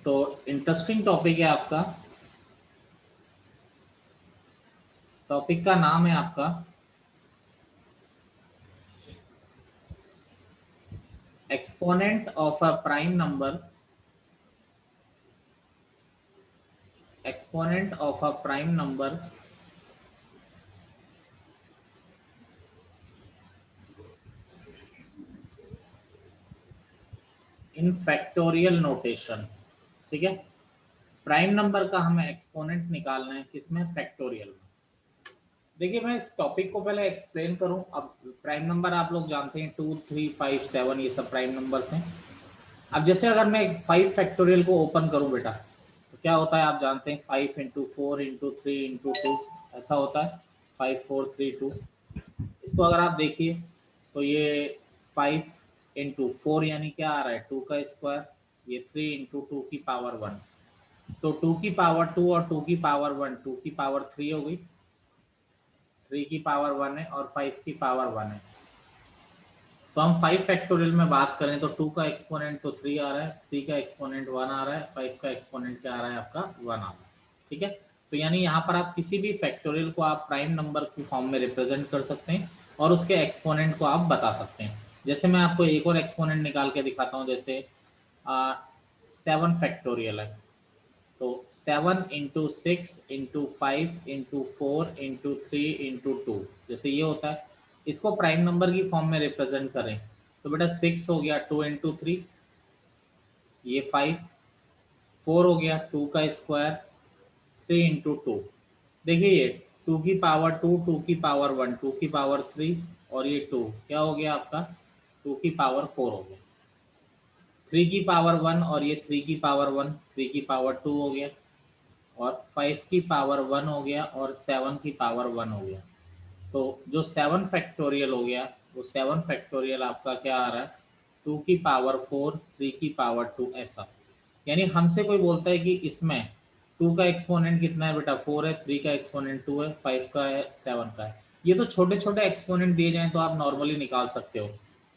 तो interesting topic है आपका। टॉपिक का नाम है आपका exponent of a prime number, exponent of a prime number in factorial notation. ठीक है, प्राइम नंबर का हमें एक्सपोनेंट निकालना है, किसमें? फैक्टोरियल में। देखिए मैं इस टॉपिक को पहले एक्सप्लेन करूं। अब प्राइम नंबर आप लोग जानते हैं 2, 3, 5, 7 ये सब प्राइम नंबर्स हैं। अब जैसे अगर मैं 5 फैक्टोरियल को ओपन करूं बेटा, तो क्या होता है आप जानते हैं 5 इंटू 4 इंटू 3 इंटू 2 ऐसा होता है 5 4 3 2। इसको अगर आप देखिए तो ये 5 इंटू 4 यानी क्या आ रहा है 2 का स्क्वायर, ये 3 इंटू 2 की पावर 1, तो 2 की पावर 2 और 2 की पावर 1 2 की पावर 3 हो गई, 3 की पावर 1 है और 5 की पावर 1 है। तो हम 5 फैक्टोरियल में बात करें तो 2 का एक्सपोनेंट तो 3 आ रहा है, 3 का एक्सपोनेंट 1 आ रहा है, 5 का एक्सपोनेंट क्या आ रहा है आपका 1 आ रहा है। ठीक है, तो यानी यहाँ पर आप किसी भी फैक्टोरियल को आप प्राइम नंबर की फॉर्म में रिप्रेजेंट कर सकते हैं और उसके एक्सपोनेंट को आप बता सकते हैं। जैसे मैं आपको एक और एक्सपोनेंट निकाल के दिखाता हूँ, जैसे 7 फैक्टोरियल है, तो 7 into 6 into 5 into 4 into 3 into 2 जैसे ये होता है। इसको प्राइम नंबर की फॉर्म में रिप्रेजेंट करें तो बेटा 6 हो गया 2 इंटू 3, ये 5, 4 हो गया 2 का स्क्वायर, 3 इंटू 2, देखिए ये 2 की पावर 2 2 की पावर 1 2 की पावर 3 और ये 2 क्या हो गया आपका 2 की पावर 4 हो गया, 3 की पावर 1 और ये 3 की पावर 1 3 की पावर 2 हो गया और 5 की पावर 1 हो गया और 7 की पावर 1 हो गया। तो जो 7 फैक्टोरियल हो गया वो 7 फैक्टोरियल आपका क्या आ रहा है 2 की पावर 4 3 की पावर 2 ऐसा। यानी हमसे कोई बोलता है कि इसमें 2 का एक्सपोनेंट कितना है बेटा 4 है, 3 का एक्सपोनेंट 2 है, 5 का है, 7 का है। ये तो छोटे छोटे एक्सपोनेंट दिए जाएं तो आप नॉर्मली निकाल सकते हो।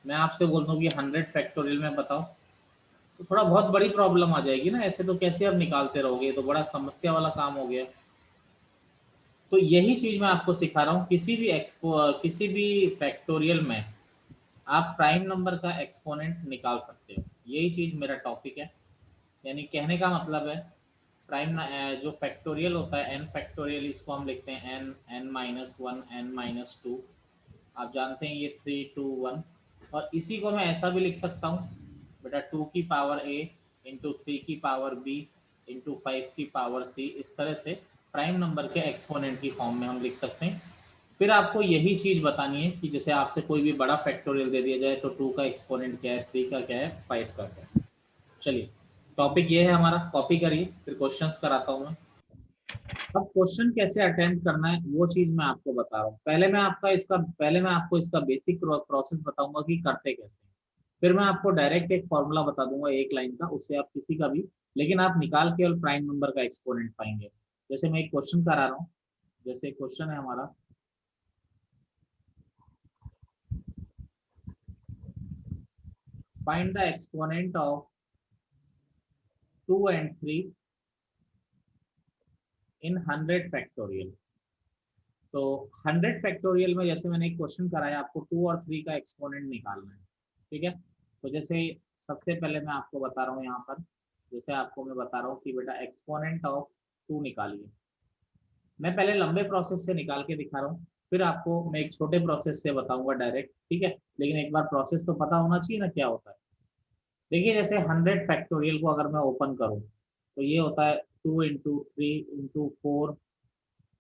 मैं आपसे बोलता हूँ कि 100 फैक्टोरियल में बताओ तो थोड़ा बहुत बड़ी प्रॉब्लम आ जाएगी ना, ऐसे तो कैसे आप निकालते रहोगे, तो बड़ा समस्या वाला काम हो गया। तो यही चीज मैं आपको सिखा रहा हूँ, किसी भी फैक्टोरियल में आप प्राइम नंबर का एक्सपोनेंट निकाल सकते हो। यही चीज मेरा टॉपिक है। यानी कहने का मतलब है जो फैक्टोरियल होता है एन फैक्टोरियल, इसको हम लिखते हैं N, N minus one, N minus two. आप जानते हैं ये 3 2 1। और इसी को मैं ऐसा भी लिख सकता हूँ बेटा 2 की पावर ए इंटू 3 की पावर बी इंटू 5 की पावर सी। इस तरह से प्राइम नंबर के एक्सपोनेंट की फॉर्म में हम लिख सकते हैं। फिर आपको यही चीज बतानी है कि जैसे आपसे कोई भी बड़ा फैक्टोरियल दे दिया जाए तो 2 का एक्सपोनेंट क्या है, 3 का क्या है, 5 का क्या है। चलिए टॉपिक ये है हमारा, कॉपी करिए फिर क्वेश्चंस कराता हूँ मैं। अब क्वेश्चन कैसे अटेम्प्ट करना है वो चीज मैं आपको बता रहा हूँ। पहले मैं आपको इसका बेसिक प्रोसेस बताऊंगा कि करते कैसे हैं। फिर मैं आपको डायरेक्ट एक फॉर्मूला बता दूंगा एक लाइन का, उससे आप किसी का भी, लेकिन आप निकाल केवल प्राइम नंबर का एक्सपोनेंट पाएंगे। जैसे मैं एक क्वेश्चन करा रहा हूँ, जैसे क्वेश्चन है हमारा, find the exponent of 2 and 3 in 100 factorial. तो 100 फैक्टोरियल में जैसे मैंने एक क्वेश्चन कराया, आपको 2 और 3 का एक्सपोनेंट निकालना है। ठीक है, तो जैसे सबसे पहले मैं आपको बता रहा हूँ यहाँ पर, जैसे आपको मैं बता रहा हूँ कि बेटा एक्सपोनेंट ऑफ 2 निकालिए। मैं पहले लंबे प्रोसेस से निकाल के दिखा रहा हूँ, फिर आपको मैं एक छोटे प्रोसेस से बताऊंगा डायरेक्ट। ठीक है, लेकिन एक बार प्रोसेस तो पता होना चाहिए ना क्या होता है। देखिए जैसे 100 फैक्टोरियल को अगर मैं ओपन करूँ तो ये होता है 2 into 3 into 4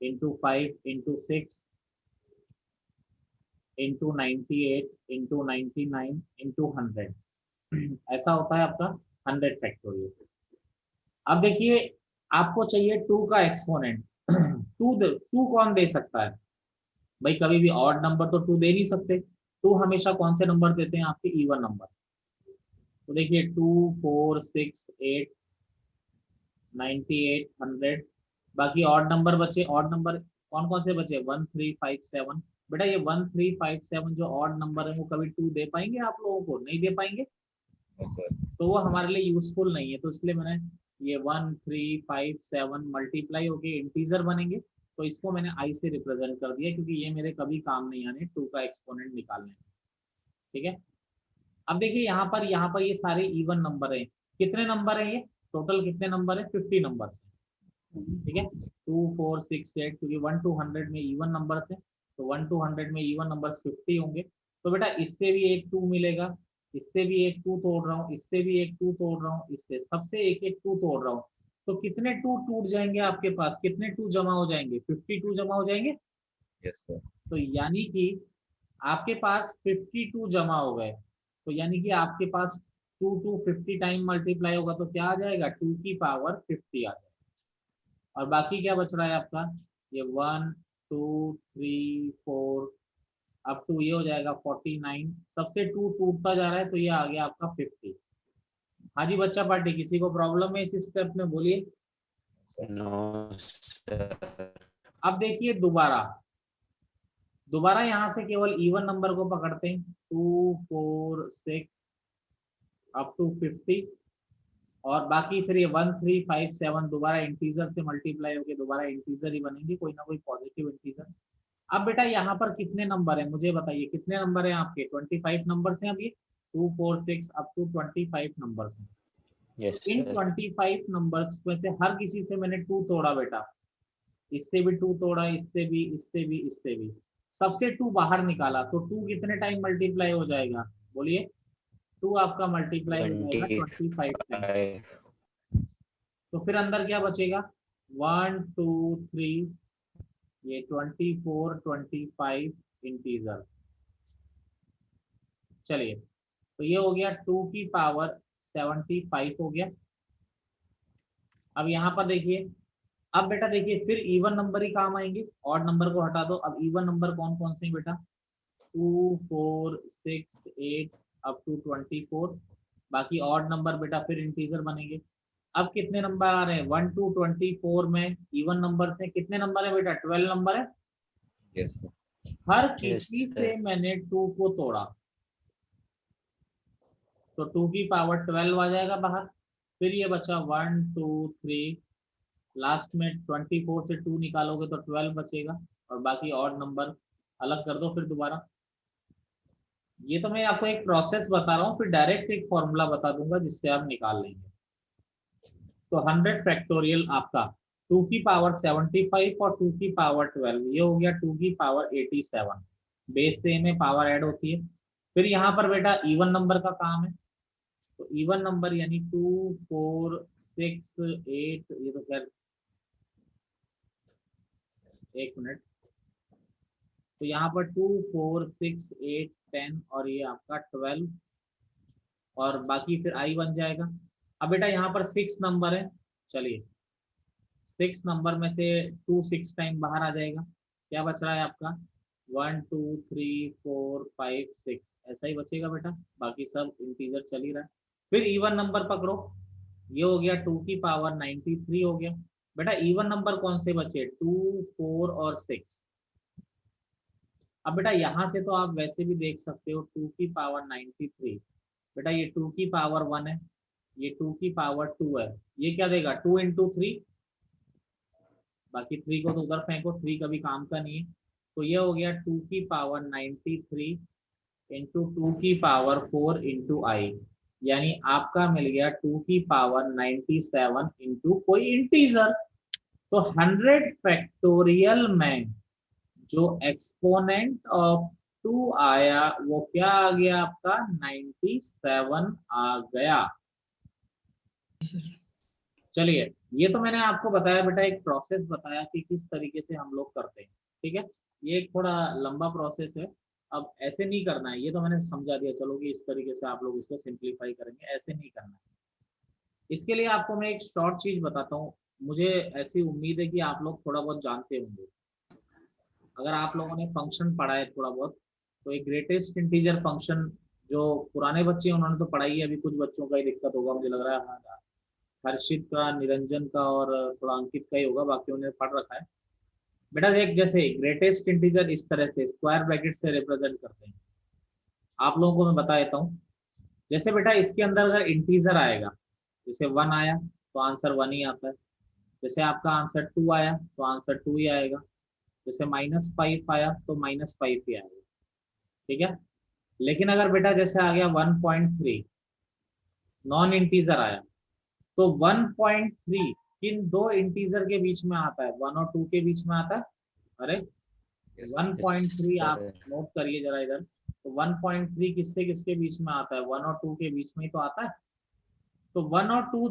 into 5 into 6 into 98 into 99 into 100 ऐसा होता है आपका 100 फैक्टोरियल। अब देखिए आपको चाहिए 2 का एक्सपोनेंट। 2 कौन दे सकता है भाई, कभी भी ऑड नंबर तो 2 दे नहीं सकते। 2 हमेशा कौन से नंबर देते हैं आपके इवन नंबर। तो देखिए 2 4 6 8 98 100, बाकी ऑड नंबर बचे। ऑड नंबर कौन कौन से बचे 1 3 5 7। बेटा ये 1 3 5 7 जो ऑड नंबर है वो कभी 2 दे पाएंगे आप लोगों को, नहीं दे पाएंगे। सर। तो वो हमारे लिए यूजफुल नहीं है, तो इसलिए मैंने ये 1 3 5 7 मल्टीप्लाई होके इंटीजर बनेंगे, तो इसको मैंने आई से रिप्रेजेंट कर दिया क्योंकि ये मेरे कभी काम नहीं आने 2 का एक्सपोनेंट निकालने में। ठीक है, अब देखिए यहाँ पर ये सारे इवन नंबर हैं। कितने नंबर है ये, टोटल कितने नंबर है, 50 नंबर है। ठीक है, 2 4 6 8, क्योंकि 1 to 100 में इवन नंबर है, तो 1 to 100 में इवन नंबर्स 50 होंगे। तो बेटा इससे भी एक 2 मिलेगा, इससे भी एक 2 तोड़ रहा हूँ, इससे भी एक 2 तोड़ रहा हूँ, इससे सबसे एक एक 2 तोड़ रहा हूँ। तो कितने 2 टूट जाएंगे आपके पास, कितने 2 जमा हो जाएंगे, 52 जमा हो जाएंगे। Yes sir. तो यानी कि आपके पास 52 जमा हो गए, तो यानी कि आपके पास 2 टू 50 टाइम मल्टीप्लाई होगा, तो क्या आ जाएगा, 2 की पावर 50 आ जाएगा। और बाकी क्या बच रहा है आपका, ये 1 2 3 4 अप टू ये हो जाएगा 49, सबसे 2 टूटता जा रहा है, तो ये आ गया आपका 50। हाँ जी बच्चा पार्टी, किसी को प्रॉब्लम है इस स्टेप में, बोलिए। No sir. अब देखिए दोबारा दोबारा यहाँ से केवल इवन नंबर को पकड़ते हैं, 2 4 6 अप टू 50, और बाकी फिर ये 1 3 5 7 दोबारा इंटीजर से मल्टीप्लाई होके दोबारा इंटीजर ही बनेंगे, कोई ना कोई पॉजिटिव इंटीजर। अब बेटा यहाँ पर कितने नंबर है मुझे बताइए, कितने नंबर है आपके, 25 नंबर हैं अभी, 2 4 6 अप टू 25 नंबर हैं। तो यस इन सर। 25 नंबर्स में से हर किसी से मैंने 2 तोड़ा बेटा, इससे भी 2 तोड़ा, इससे भी, इससे भी, इससे भी, सबसे 2 बाहर निकाला, तो 2 कितने टाइम मल्टीप्लाई हो जाएगा, बोलिए। 2 आपका मल्टीप्लाई हो जाएगा 25 टाइम। 25। तो फिर अंदर क्या बचेगा, 1 2 3, ये 24 25 इंटीजर। चलिए, तो ये हो गया 2 की पावर 75 हो गया। अब यहाँ पर देखिए, अब बेटा देखिए फिर इवन नंबर ही काम आएंगे, ऑड नंबर को हटा दो। अब इवन नंबर कौन कौन से हैं बेटा, 2 4 6 8 अप टू 24, बाकी ऑड नंबर बेटा फिर इंटीजर बनेंगे। अब कितने नंबर आ रहे हैं, 1 टू 24 में इवन नंबर से कितने नंबर है बेटा, 12 नंबर है। Yes sir. हर यस किसी से सर। मैंने 2 को तोड़ा, तो 2 की पावर 12 आ जाएगा बाहर। फिर ये बचा 1 2 3, लास्ट में 24 से 2 निकालोगे तो 12 बचेगा, और बाकी ऑड नंबर अलग कर दो फिर दोबारा। ये तो मैं आपको एक प्रोसेस बता रहा हूँ, फिर डायरेक्ट एक फॉर्मूला बता दूंगा जिससे आप निकाल लेंगे। तो 100 फैक्टोरियल आपका 2 की पावर 75 और 2 की पावर 12, ये हो गया 2 की पावर 87। बेस से में पावर ऐड होती है। फिर यहाँ पर बेटा इवन नंबर का काम है, तो इवन नंबर यानी 2 4 6 8, ये तो खैर एक मिनट, तो यहाँ पर 2 4 6 8 10 और ये आपका 12, और बाकी फिर आई बन जाएगा। अब बेटा यहाँ पर 6 नंबर है, चलिए 6 नंबर में से 2 6 टाइम बाहर आ जाएगा, क्या बच रहा है आपका, 1 2 3 4 5 6, ऐसा ही बचेगा बेटा, बाकी सब इंटीजर चल ही रहा है। फिर इवन नंबर पकड़ो, ये हो गया 2 की पावर 93 हो गया। बेटा इवन नंबर कौन से बचे, 2 4 और 6। अब बेटा यहाँ से तो आप वैसे भी देख सकते हो 2 की पावर 93, बेटा ये 2 की पावर 1 है, ये 2 की पावर 2 है, ये क्या देगा, 2 इंटू 3, बाकी 3 को तो उधर फेंको, 3 कभी काम का नहीं है। तो ये हो गया 2 की पावर 93 इंटू 2 की पावर 4 इंटू आई, यानी आपका मिल गया 2 की पावर 97 इंटू कोई इंटीजर। तो 100 फैक्टोरियल में जो एक्सपोनेंट ऑफ 2 आया वो क्या आ गया आपका, 97 आ गया। चलिए, ये तो मैंने आपको बताया बेटा, एक प्रोसेस बताया कि किस तरीके से हम लोग करते हैं। ठीक है, ये एक थोड़ा लंबा प्रोसेस है, अब ऐसे नहीं करना है, ये तो मैंने समझा दिया, चलो कि इस तरीके से आप लोग इसको सिंप्लीफाई करेंगे, ऐसे नहीं करना है। इसके लिए आपको मैं एक शॉर्ट चीज बताता हूँ, मुझे ऐसी उम्मीद है कि आप लोग थोड़ा बहुत जानते होंगे, अगर आप लोगों ने फंक्शन पढ़ा है थोड़ा बहुत, तो एक ग्रेटेस्ट इंटीजर फंक्शन, जो पुराने बच्चे हैं उन्होंने तो पढ़ाई है, अभी कुछ बच्चों का ही दिक्कत होगा मुझे लग रहा है, हाँ, हर्षित का, निरंजन का और थोड़ा अंकित का ही होगा, बाकी उन्हें पढ़ रखा है। बेटा देख, जैसे ग्रेटेस्ट इंटीजर इस तरह से स्क्वायर ब्रैकेट से रिप्रेजेंट करते हैं, आप लोगों को मैं बता देता हूँ। जैसे बेटा इसके अंदर अगर इंटीजर आएगा, जैसे 1 आया, तो आंसर 1 ही आता है। जैसे आपका आंसर 2 आया तो आंसर 2 ही आएगा। जैसे -5 आया तो -5 ही आएगा। ठीक है। लेकिन अगर बेटा जैसे आ गया 1.3 नॉन इंटीजर आया, तो 1.3 किन दो इंटीजर के बीच में आता है? 1 और 2 के बीच में आता है। अरे Yes, 1.3 आप sir. नोट करिए जरा इधर। तो 1.3 किससे किसके बीच में आता है? 1 और 2 के बीच में ही तो आता है। तो 1 और 2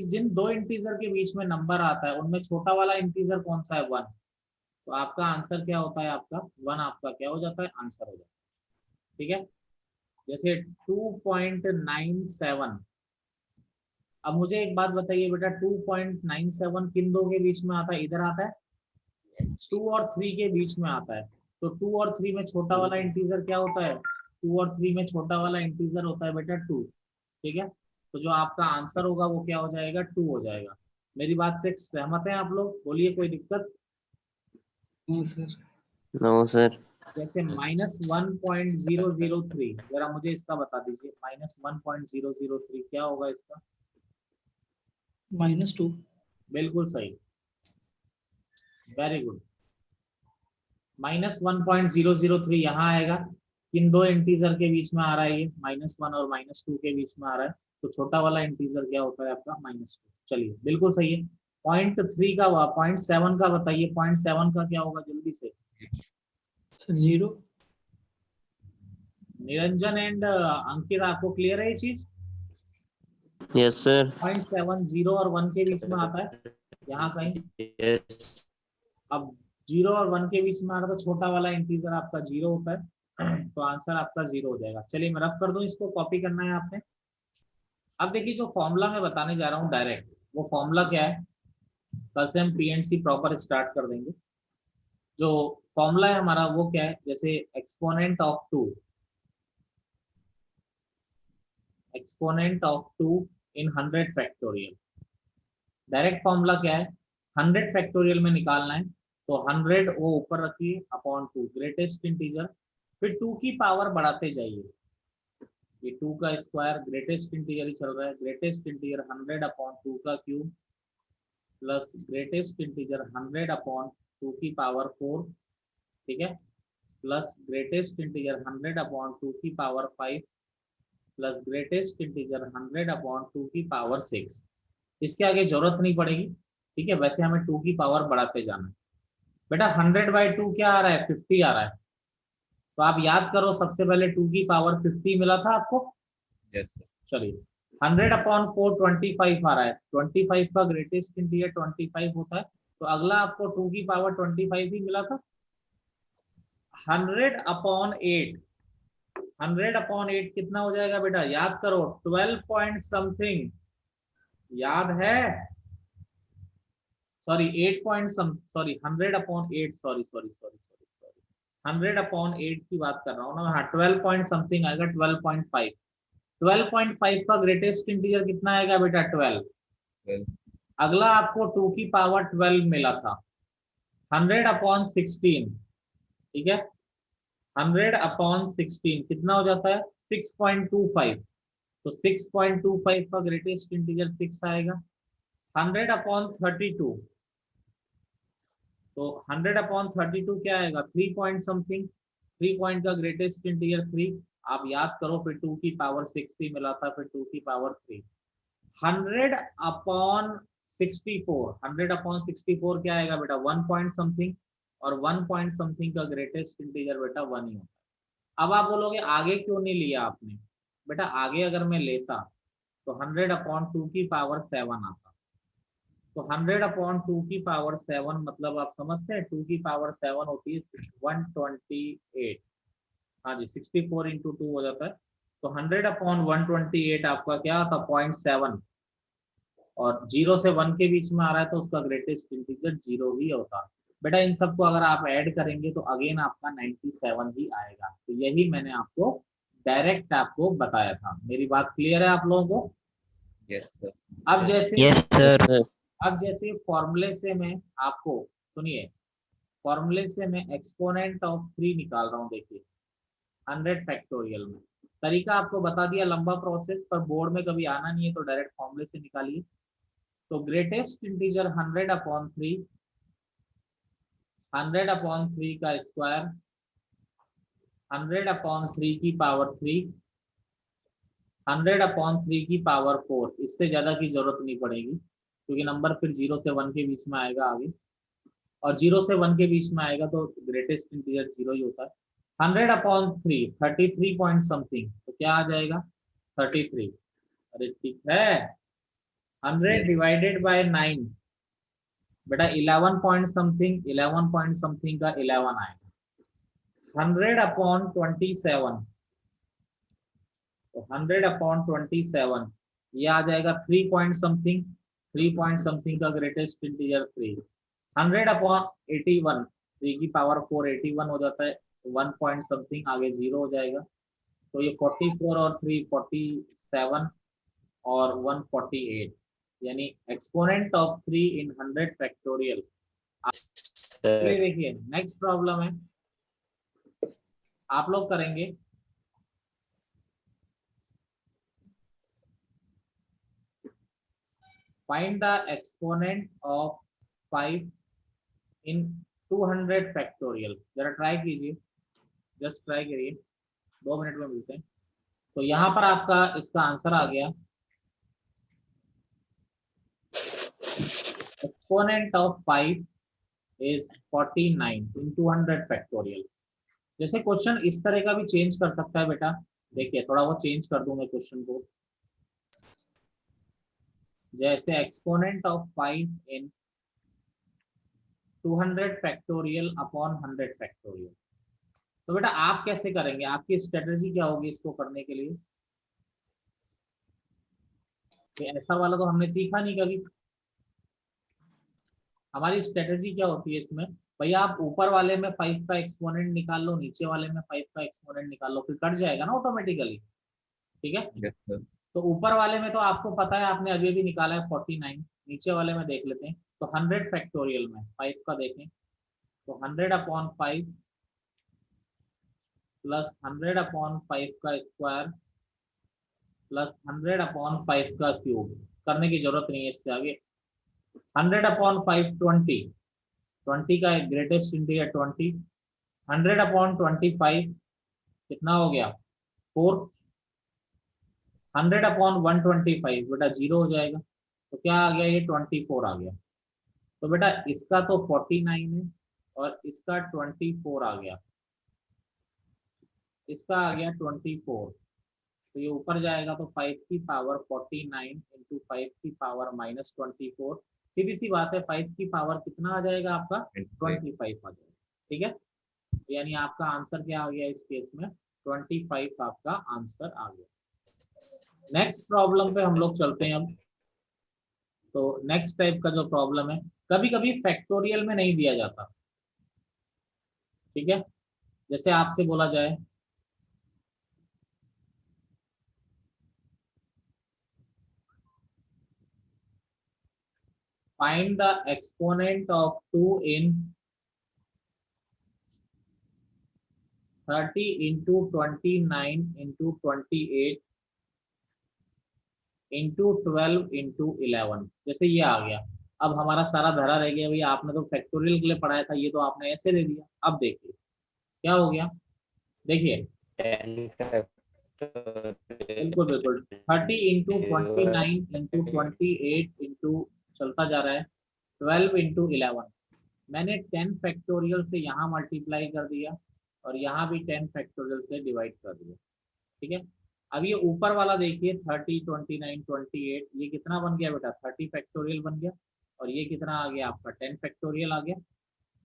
जिन दो इंटीजर के बीच में नंबर आता है उनमें छोटा वाला इंटीजर कौन सा है? 1। तो आपका आंसर क्या होता है? आपका 1 आपका क्या हो जाता है? आंसर हो जाता है। ठीक है। जैसे 2.97। अब मुझे एक बात बताइए बेटा, 2.97 किन दो के बीच में आता है? इधर आता है 2 और 3 के बीच में आता है। तो 2 और 3 में छोटा वाला इंटीजर क्या होता है? 2 और 3 में छोटा वाला इंटीजर होता है बेटा 2। ठीक है। तो जो आपका आंसर होगा वो क्या हो जाएगा? 2 हो जाएगा। मेरी बात से सहमत हैं आप लोग? बोलिए, कोई दिक्कत? No sir. No, sir. जैसे -1.003, जरा मुझे इसका बता दीजिए। -1.003 क्या होगा इसका? -2। बिल्कुल सही, वेरी गुड। -1.003 यहाँ आएगा। किन दो इंटीजर के बीच में आ रहा है? ये -1 और -2 के बीच में आ रहा है। तो छोटा वाला इंटीजर क्या होता है आपका? -2। चलिए, बिल्कुल सही है। 0.3 का 0.7 का बताइए। 0.7 का क्या होगा जल्दी से? सर 0। निरंजन एंड अंकित, आपको क्लियर है ये चीज? Yes, sir. 0.7 0 और 1 के बीच में आता है यहाँ कहीं। Yes. अब 0 और 1 के बीच में आ रहा, तो छोटा वाला इंटीजर आपका 0 होता है। तो आंसर आपका 0 हो जाएगा। चलिए मैं रफ कर दूं, इसको कॉपी करना है आपने। अब देखिए, जो फॉर्मूला मैं बताने जा रहा हूँ डायरेक्ट, वो फॉर्मूला क्या है? कल से हम पीएनसी प्रॉपर स्टार्ट कर देंगे। जो फॉर्मूला है हमारा वो क्या है? जैसे exponent of 2 in 100 factorial. Direct formula क्या है? 100 फैक्टोरियल में निकालना है। तो 100 वो ऊपर रखिए अपॉन 2 ग्रेटेस्ट इंटीजर, फिर 2 की पावर बढ़ाते जाइए। ये 2 का स्क्वायर, ग्रेटेस्ट इंटीजर ही चल रहा है। ग्रेटेस्ट इंटीजर 100 अपॉन 2 का cube plus greatest integer 100 upon 2 की पावर 4। ठीक है। प्लस ग्रेटेस्ट इंटीजर 100 अपॉन 2 की power 5 plus greatest integer 100 upon 2 की पावर 6। इसके आगे जरूरत नहीं पड़ेगी। ठीक है। वैसे हमें 2 की पावर बढ़ाते जाना है। बेटा 100/2 क्या आ रहा है? 50 आ रहा है। तो आप याद करो, सबसे पहले 2 की पावर 50 मिला था आपको। Yes, sir. चलिए, 100/4 25 आ रहा है। 25 का ग्रेटेस्ट इंटीजर 25 होता है। तो अगला आपको 2 की पावर 25 ही मिला था। 100/8, 100/8 कितना हो जाएगा बेटा? याद करो, 12 पॉइंट समथिंग। याद है? Sorry 8 point some, sorry 100/8, sorry sorry sorry sorry, 100/8 की बात कर रहा हूँ ना। हाँ, 12 पॉइंट समथिंग आएगा। 12.5, 12.5 का ग्रेटेस्ट इंटीजर कितना आएगा बेटा? 12। Well, अगला आपको 2 की पावर 12 मिला था। 100/16। ठीक है। 100/16 कितना हो जाता है? 6.25। तो 6.25 का ग्रेटेस्ट इंटीजर 6 आएगा। 100/32, तो 100/32 क्या आएगा? 3 पॉइंट समथिंग। 3 पॉइंट का ग्रेटेस्ट इंटीजर 3। आप याद करो, फिर 2 की पावर 6 ही मिला था, फिर 2 की पावर 3। 100/64, 100/64 क्या आएगा बेटा? 1 पॉइंट समथिंग। और 1 पॉइंट समथिंग का ग्रेटेस्ट इंटीजर बेटा 1 ही होता है। अब आप बोलोगे आगे क्यों नहीं लिया आपने? बेटा आगे अगर मैं लेता तो 100/2 की पावर 7 आता। तो 100/2 की पावर 7 मतलब आप समझते हैं, 2 की पावर 7 होती है 128। हाँ जी, 64 इंटू 2 हो जाता है। तो 100/128 आपका क्या आता? 0.7। और 0 से 1 के बीच में आ रहा है तो उसका ग्रेटेस्ट इंटीजर 0 ही होता। बेटा इन सबको अगर आप ऐड करेंगे तो अगेन आपका 97 ही आएगा। तो यही मैंने आपको डायरेक्ट आपको बताया था। मेरी बात क्लियर है आप लोगों को? yes, sir. अब जैसे Yes, sir. अब जैसे फॉर्मूले से मैं आपको, सुनिए, फॉर्मूले से मैं एक्सपोनेंट ऑफ 3 निकाल रहा हूँ। देखिए 100 फैक्टोरियल में तरीका आपको बता दिया, लंबा प्रोसेस, पर बोर्ड में कभी आना नहीं है तो डायरेक्ट फॉर्मूले से निकालिए। तो ग्रेटेस्ट इंटीजर 100/3, 100/3 का स्क्वायर, 100/3 की पावर 3, 100/3 की पावर 4। इससे ज्यादा की जरूरत नहीं पड़ेगी क्योंकि नंबर फिर 0 से 1 के बीच में आएगा आगे, और 0 से 1 के बीच में आएगा तो ग्रेटेस्ट इंटीजर 0 ही होता है। 100/3 33 पॉइंट समथिंग, तो क्या आ जाएगा 33। अरे ठीक है। 100 डिवाइडेड बाय 9, बेटा 11 पॉइंट समथिंग, 11 पॉइंट समथिंग का 11 आएगा। 100/27, तो 100/27 ये आ जाएगा 3 पॉइंट समथिंग, 3 पॉइंट समथिंग का ग्रेटेस्ट इंटीजर 3। 100/81, 3 की पावर 4 81 हो जाता है, 1 पॉइंट समथिंग आगे 0 हो जाएगा। तो ये 44 और 3 47 और 1 48, यानी एक्सपोनेंट ऑफ 3 इन 100 फैक्टोरियल। चलिए देखिए नेक्स्ट प्रॉब्लम है, आप लोग करेंगे। Find the exponent of 5 in 200 factorial. जरा ट्राई कीजिए, जस्ट ट्राई करिए, 2 मिनट में मिलते हैं। तो यहाँ पर आपका इसका आंसर आ गया, exponent of 5 is 49 in 200 factorial. जैसे क्वेश्चन इस तरह का भी चेंज कर सकता है बेटा, देखिए थोड़ा वो चेंज कर दूं मैं क्वेश्चन को, जैसे exponent of 5 in 200 factorial upon 100 factorial. तो बेटा आप कैसे करेंगे, आपकी स्ट्रेटजी क्या होगी इसको करने के लिए? ऐसा वाला तो हमने सीखा नहीं कभी। हमारी स्ट्रेटजी क्या होती है इसमें, भैया आप ऊपर वाले में 5 का एक्सपोनेंट निकाल लो, नीचे वाले में 5 का एक्सपोनेंट निकाल लो, फिर कट जाएगा ना ऑटोमेटिकली। ठीक है। Yes, sir. तो ऊपर वाले में तो आपको पता है, आपने अभी भी निकाला है 49। नीचे वाले में देख लेते हैं, तो 100 फैक्टोरियल में 5 का देखें, तो 100/5 प्लस 100/5 का स्क्वायर प्लस 100/5 का क्यूब। करने की जरूरत नहीं है इससे आगे। 100/5 20, 20 का ग्रेटेस्ट इंटीजर 20। 100/25 कितना हो गया 4। 100/125 बेटा 0 हो जाएगा, तो क्या आ गया ये 24 आ गया। तो बेटा इसका तो 49 है और इसका 24 आ गया, इसका आ गया 24। तो ये ऊपर जाएगा तो 5 की पावर 49 इंटू 5 की पावर -24। सीधी सी बात है, 5 की पावर कितना आ जाएगा आपका 25 आ जाएगा। ठीक है, यानी आपका आंसर क्या आ गया इस केस में 25 आपका आंसर आ गया। नेक्स्ट प्रॉब्लम पे हम लोग चलते हैं अब। तो नेक्स्ट टाइप का जो प्रॉब्लम है, कभी कभी फैक्टोरियल में नहीं दिया जाता। ठीक है, जैसे आपसे बोला जाए find the exponent of 2 in 30 into 29 into 28 into 12 into 11। जैसे ये आ गया, अब हमारा सारा धरा रह गया, भैया आपने तो फैक्टोरियल के लिए पढ़ाया था, ये तो आपने ऐसे दे दिया। अब देखिए क्या हो गया, देखिए 10 factorial बिल्कुल बिल्कुल 30 इंटू 29 इंटू 28 इंटू चलता जा रहा है 12 इंटू 11। मैंने 10 फैक्टोरियल से यहाँ मल्टीप्लाई कर दिया और यहाँ भी 10 फैक्टोरियल से डिवाइड कर दिया। ठीक है, अब ये ऊपर वाला देखिए 30 29 28, ये कितना बन गया बेटा 30 फैक्टोरियल बन गया, और ये कितना आ गया आपका 10 फैक्टोरियल आ गया।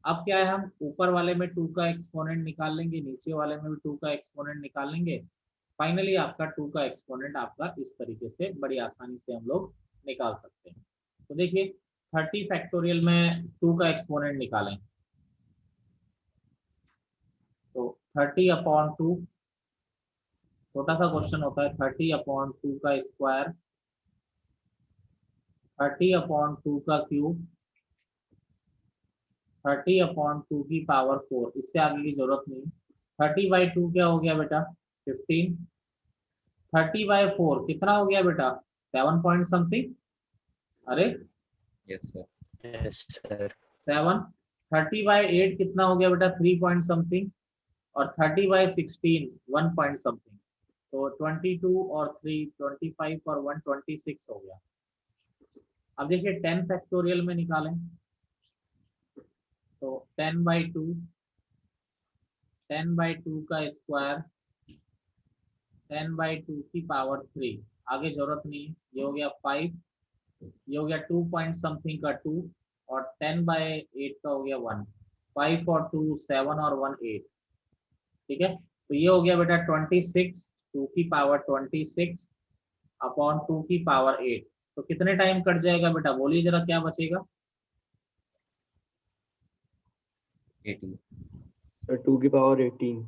अब क्या है, हम ऊपर वाले में 2 का एक्सपोनेंट निकाल लेंगे, नीचे वाले में भी 2 का एक्सपोनेंट निकाल लेंगे। फाइनली आपका 2 का एक्सपोनेंट आपका इस तरीके से बड़ी आसानी से हम लोग निकाल सकते हैं। तो देखिए 30 फैक्टोरियल में 2 का एक्सपोनेंट निकालें, तो 30/2, छोटा सा क्वेश्चन होता है, 30/2 का स्क्वायर, 30/2 का क्यूब, 30/2 की पावर 4। इससे आगे की जरूरत नहीं। 30/2 क्या हो गया बेटा 15। 30/4 कितना हो गया बेटा 7 पॉइंट समथिंग, अरे यस सर। Yes, sir. 7 30/8 कितना हो गया बेटा 3 पॉइंट समथिंग, और 30/16 1 पॉइंट समथिंग, तो 22 और 3 25 और 1 26 हो गया। अब देखिए 10 फैक्टोरियल में निकालें तो 10/2 10/2 का स्क्वायर 10/2 की पावर 3, आगे जरूरत नहीं है, ये हो गया 5, ये हो गया 2 पॉइंट समथिंग का 2, और 10/8 का हो गया 1, 5 और 2 7 और 1 8, ठीक है। तो ये हो गया बेटा 26 2 की पावर 26 अपॉन 2 की पावर 8, तो कितने टाइम कट जाएगा बेटा, बोलिए जरा क्या बचेगा। 18 सर 2 की पावर 18।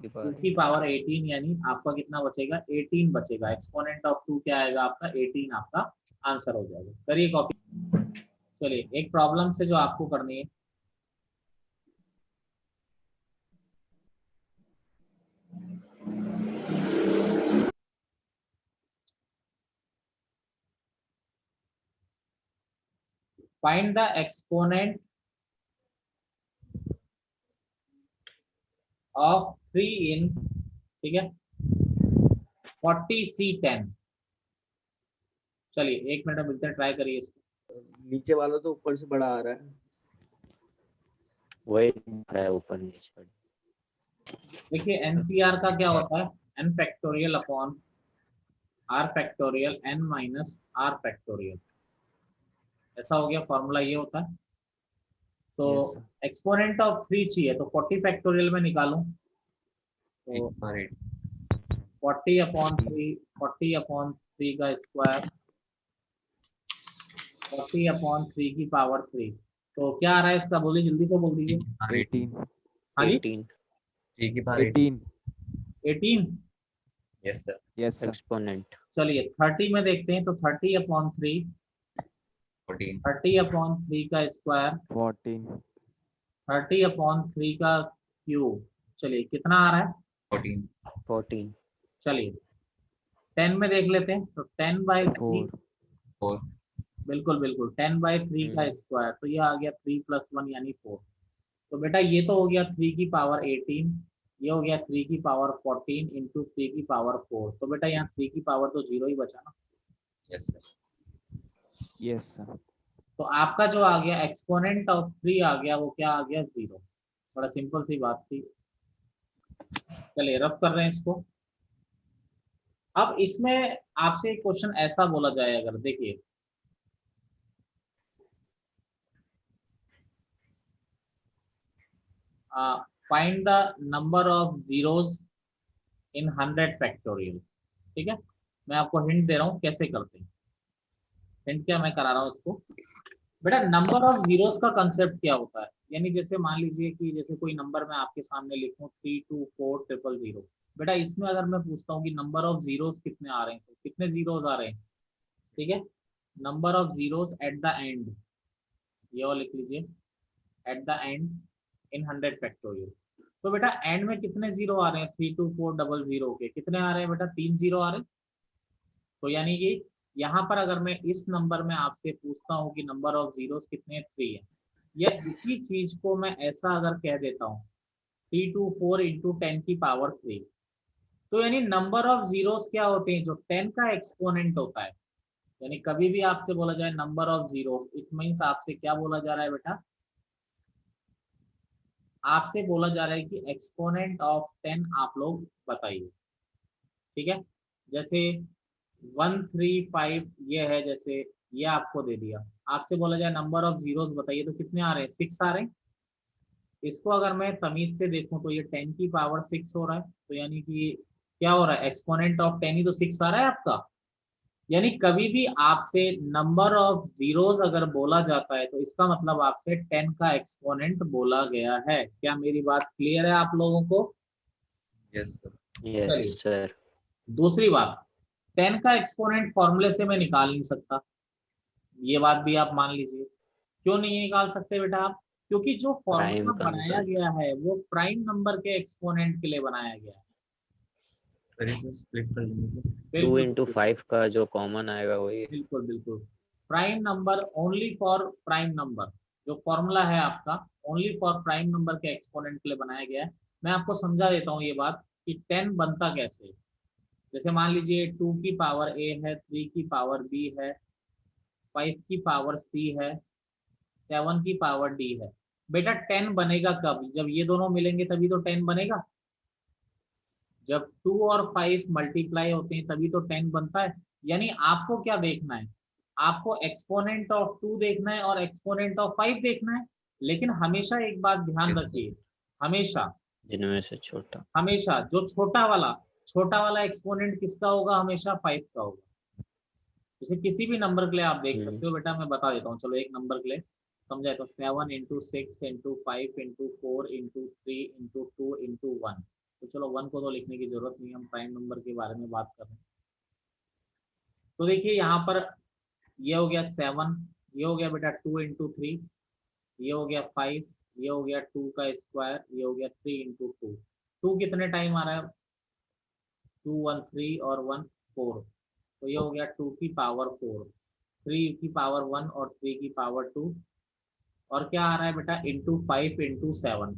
2 की पावर 18 यानी आपका कितना बचेगा 18 बचेगा, एक्सपोनेंट ऑफ 2 क्या आएगा आपका 18, आपका आंसर हो जाएगा। करिए कॉपी। चलिए एक प्रॉब्लम से जो आपको करनी है, फाइंड द एक्सपोनेंट ऑफ 3 इन, ठीक है, 40C10। चलिए 1 मिनट मिलते हैं, ट्राई करिए इसको। नीचे वाला तो ऊपर से बड़ा आ रहा है। वही है ऊपर नीचे। देखिए एनसीआर का क्या होता है, n factorial upon r factorial n minus r factorial, ऐसा हो गया फॉर्मूला, ये होता है। तो एक्सपोनेंट ऑफ 3 चाहिए तो 40 फैक्टोरियल में निकालूं तो 40/3 का स्क्वायर 40/3 की पावर 3, तो क्या आ रहा है इसका, बोलिए जल्दी से बोल दीजिए। 18 हाँ जी 18 3 की power 18 18। Yes sir. Yes sir exponent. चलिए 30 में देखते हैं तो 30/3 14 30/3 का स्क्वायर 14 30/3 का क्यूब, चलिए कितना आ रहा है 14 14 चलिए 10 में देख लेते हैं तो 10/3, 4 4 बिल्कुल बिल्कुल 10/3 का स्क्वायर, तो ये आ गया 3 + 1 यानी 4। तो बेटा ये तो हो गया 3 की पावर 18, ये हो गया 3 की पावर 14 इंटू 3 की पावर 4, तो बेटा यहाँ 3 की पावर तो 0 ही बचा ना। Yes sir. यस सर तो आपका जो आ गया एक्सपोनेंट ऑफ 3 आ गया, वो क्या आ गया 0। बड़ा सिंपल सी बात थी। चलिए रफ कर रहे हैं इसको। अब इसमें आपसे एक क्वेश्चन ऐसा बोला जाए, अगर देखिए find the number of zeros in 100 factorial, ठीक है। मैं आपको हिंट दे रहा हूँ कैसे करते हैं, हिंट क्या मैं करा रहा हूँ इसको। बेटा नंबर ऑफ जीरोस का कंसेप्ट क्या होता है, यानी जैसे मान लीजिए कि जैसे कोई नंबर मैं आपके सामने लिखूं 3240000, बेटा इसमें अगर मैं पूछता हूँ कि नंबर ऑफ जीरोस कितने आ रहे हैं, तो कितने जीरोस आ रहे हैं, ठीक है। Number of zeros at the end, ये और लिख लीजिए, at the and in 100 factorial. तो बेटा एंड में कितने जीरो आ रहे हैं, 32400 के कितने आ रहे हैं बेटा, 3 जीरो आ रहे हैं। तो यानी कि यहाँ पर अगर मैं इस नंबर में आपसे पूछता हूँ कि नंबर ऑफ जीरोस कितने 3 है, या इसी चीज को मैं ऐसा अगर कह देता हूँ 324 इंटू 10 की पावर 3, तो यानी नंबर ऑफ जीरोस क्या होते हैं, जो 10 का एक्सपोनेंट होता है। यानी कभी भी आपसे बोला जाए number of zeros, it means आपसे क्या बोला जा रहा है बेटा, आपसे बोला जा रहा है कि एक्सपोनेंट ऑफ 10 आप लोग बताइए, ठीक है। जैसे 135 ये है, जैसे ये आपको दे दिया, आपसे बोला जाए नंबर ऑफ जीरोस बताइए, तो कितने आ रहे हैं, 6 आ रहे हैं। इसको अगर मैं तमीज से देखूं तो ये 10 की पावर 6 हो रहा है, तो यानी कि क्या हो रहा है, एक्सपोनेंट ऑफ 10 ही तो 6 आ रहा है आपका। यानी कभी भी आपसे नंबर ऑफ जीरोस अगर बोला जाता है तो इसका मतलब आपसे 10 का एक्सपोनेंट बोला गया है। क्या मेरी बात क्लियर है आप लोगों को। Yes sir. यस चलिए सर। दूसरी बात, 10 का एक्सपोनेंट फॉर्मूले से मैं निकाल नहीं सकता, ये बात भी आप मान लीजिए। क्यों नहीं निकाल सकते बेटा आप, क्योंकि जो प्राइम फॉर्मूला बनाया कंसेप्ट। गया है वो प्राइम नंबर के एक्सपोनेंट के लिए बनाया गया है। सर इसे स्प्लिट कर लेंगे। 2 बिल्कुल इंटू बिल्कुल 5 का जो कॉमन आएगा वही। बिल्कुल बिल्कुल। Prime number only for prime number, जो फॉर्मूला है आपका ओनली फॉर प्राइम नंबर के एक्सपोनेंट के लिए बनाया गया है। मैं आपको समझा देता हूँ ये बात कि 10 बनता कैसे है। जैसे मान लीजिए 2 की पावर a है, 3 की पावर b है, 5 की पावर c है, 7 की पावर d है। बेटा 10 बनेगा कब? जब ये दोनों मिलेंगे तभी तो 10 बनेगा। जब 2 और 5 मल्टीप्लाई होते हैं तभी तो 10 बनता है। यानी आपको क्या देखना है? आपको एक्सपोनेंट ऑफ 2 देखना है और एक्सपोनेंट ऑफ 5 देखना है। लेकिन हमेशा एक बात ध्यान Yes, sir. रखिए, हमेशा जिनमें से छोटा। हमेशा जो छोटा वाला एक्सपोनेंट किसका होगा? हमेशा 5 का होगा। जैसे किसी भी नंबर के लिए आप देख सकते हो। बेटा मैं बता देता हूँ, चलो एक नंबर के लिए समझाए तो 7 into 6 into 5 into 4 into 3 into 2 into 1। तो चलो 1 को तो लिखने की जरूरत नहीं, हम प्राइम नंबर के बारे में बात कर रहे हैं। तो देखिए यहाँ पर ये हो गया 7, ये हो गया बेटा 2 इंटू 3, ये हो गया 5, ये हो गया 2 का स्क्वायर, ये हो गया 3 इंटू 2। 2 कितने टाइम आ रहा है? 2 1 3 और 1 4, तो ये हो गया 2 की पावर 4, 3 की पावर 1 और 3 की पावर 2, और क्या आ रहा है बेटा? Into 5 into 7।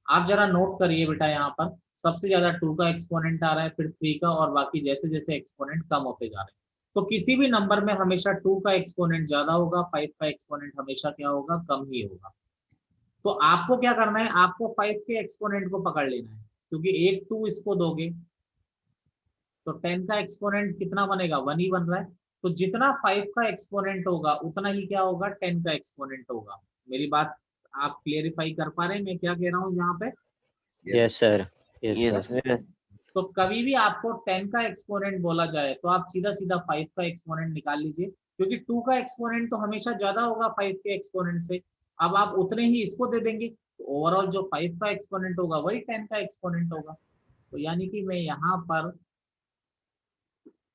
आप जरा नोट करिए बेटा, यहाँ पर सबसे ज्यादा 2 का एक्सपोनेंट आ रहा है, फिर 3 का, और बाकी जैसे जैसे एक्सपोनेंट कम होते जा रहे हैं। तो किसी भी नंबर में हमेशा 2 का एक्सपोनेंट ज्यादा होगा, 5 का एक्सपोनेंट हमेशा क्या होगा? कम ही होगा। तो आपको क्या करना है? आपको 5 के एक्सपोनेंट को पकड़ लेना है, क्योंकि एक 2 इसको दोगे तो 10 का एक्सपोनेंट कितना बनेगा? 1 ही बन रहा है। तो जितना 5 का एक्सपोनेंट होगा उतना ही क्या होगा? 10 का एक्सपोनेंट होगा। मेरी बात आप क्लियरिफाई कर पा रहे हैं मैं क्या कह रहा हूँ यहाँ पे? Yes sir, Yes, yes sir. तो कभी भी आपको 10 का एक्सपोनेंट बोला जाए तो आप सीधा सीधा 5 का एक्सपोनेंट निकाल लीजिए, क्योंकि 2 का एक्सपोनेंट तो हमेशा ज्यादा होगा 5 के एक्सपोनेंट से। अब आप उतने ही इसको दे देंगे तो ओवरऑल जो 5 का एक्सपोनेंट होगा वही 10 का एक्सपोनेंट होगा। तो यानी कि मैं यहाँ पर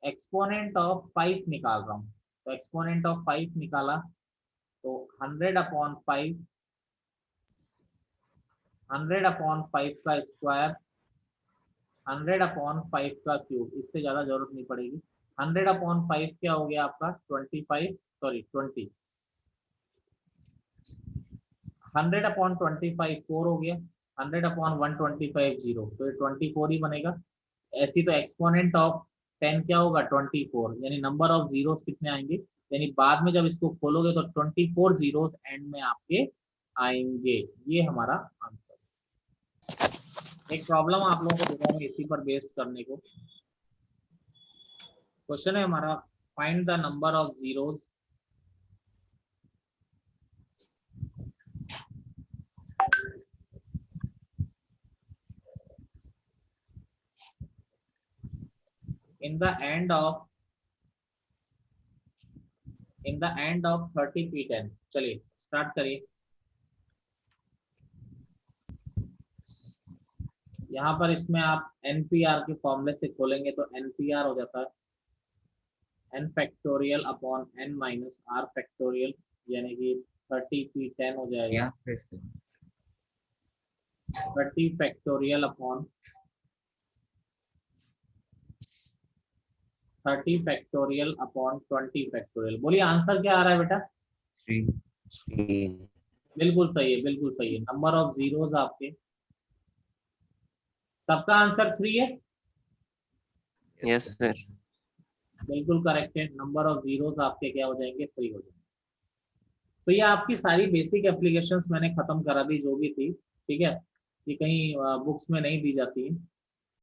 एक्सपोनेंट ऑफ 5 निकाल रहा हूँ। तो एक्सपोनेंट ऑफ 5 निकाला तो 100/5, 100/5 का स्क्वायर, 100/5 का क्यूब। इससे ज्यादा जरूरत नहीं पड़ेगी। 100/5 क्या हो गया आपका? 20। 100/25 4 हो गया, 100/125 0, तो ये 24 ही बनेगा। ऐसी तो एक्सपोनेंट ऑफ 10 क्या होगा? 24, यानी नंबर ऑफ जीरोस कितने आएंगे? यानी बाद में जब इसको खोलोगे तो 24 जीरोस एंड में आपके आएंगे। ये हमारा आंसर। एक प्रॉब्लम आप लोगों को दे रहा हूँ इसी पर बेस्ड करने को। क्वेश्चन है हमारा, find the number of zeros in the end of 30p10। चलिए स्टार्ट करिए। यहाँ पर इसमें आप NPR के फॉर्मूले से खोलेंगे तो NPR हो जाता है n factorial upon n minus r factorial, यानी कि 30p10 हो जाएगा। यहाँ पे से 30 factorial upon 30 factorial upon 20 factorial. बोलिए आंसर क्या आ रहा है बेटा? 3। बिल्कुल सही है, बिल्कुल सही है। नंबर ऑफ जीरोस आपके सबका आंसर 3 है। Yes sir. बिल्कुल करेक्ट है। नंबर ऑफ जीरोस आपके क्या हो जाएंगे? 3 हो जाएंगे। तो ये आपकी सारी बेसिक एप्लीकेशंस मैंने खत्म करा दी जो भी थी, ठीक है। ये कहीं बुक्स में नहीं दी जाती है।